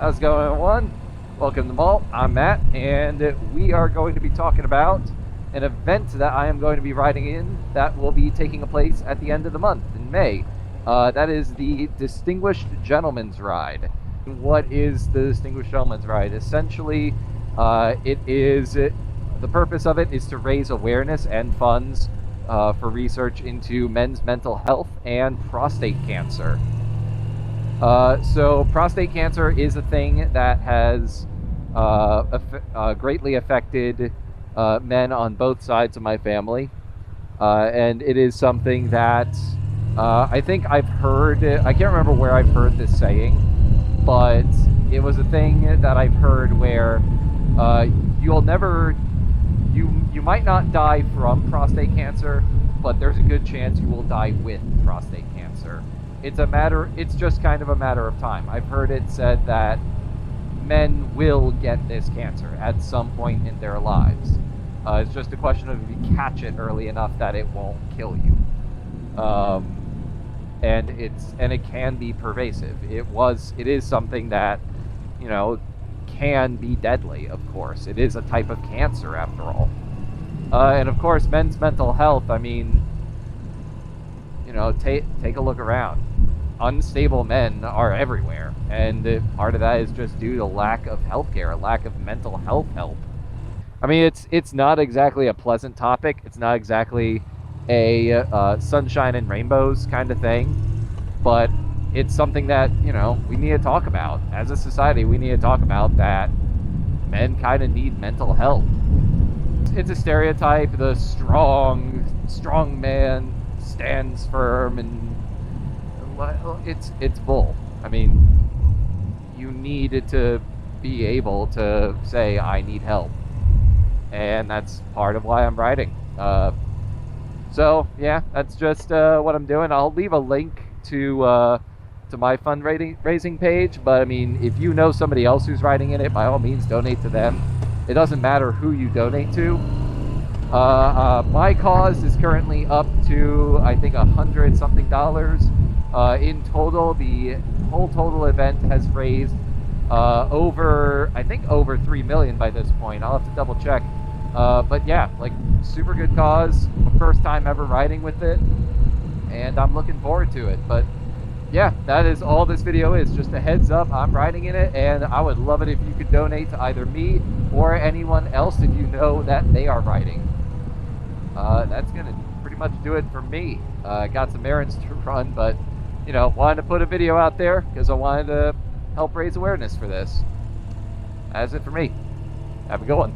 How's it going, everyone? Welcome to Malt. I'm Matt, and we are going to be talking about an event that I am going to be riding in that will be taking place at the end of the month in May. That is the Distinguished Gentleman's Ride. What is the Distinguished Gentleman's Ride? Essentially, the purpose of it is to raise awareness and funds for research into men's mental health and prostate cancer. So prostate cancer is a thing that has greatly affected men on both sides of my family. And it is something that I think I've heard, I can't remember where I've heard this saying, but it was a thing that I've heard where you might not die from prostate cancer, but there's a good chance you will die with prostate cancer. It's just kind of a matter of time. I've heard it said that men will get this cancer at some point in their lives. It's just a question of if you catch it early enough that it won't kill you. And it can be pervasive. It is something that, can be deadly, of course. It is a type of cancer after all. And of course, men's mental health, take a look around. Unstable men are everywhere, and part of that is just due to lack of healthcare, lack of mental health help. It's not exactly a pleasant topic. It's not exactly a sunshine and rainbows kind of thing, but it's something that, we need to talk about. As a society, we need to talk about that men kind of need mental health. It's a stereotype. The strong man stands firm, and it's bull. You need to be able to say, I need help, and that's part of why I'm writing. So yeah, that's just what I'm doing. I'll leave a link to my fundraising page, but if you know somebody else who's writing in it, by all means donate to them. It doesn't matter who you donate to. My cause is currently up to, I think, $100 something. In total, the whole total event has raised over 3 million by this point. I'll have to double check. But yeah, super good cause. My first time ever riding with it, and I'm looking forward to it. But yeah, that is all this video is. Just a heads up, I'm riding in it, and I would love it if you could donate to either me or anyone else if you know that they are riding. That's gonna pretty much do it for me. Got some errands to run, but wanted to put a video out there because I wanted to help raise awareness for this. That's it for me. Have a good one.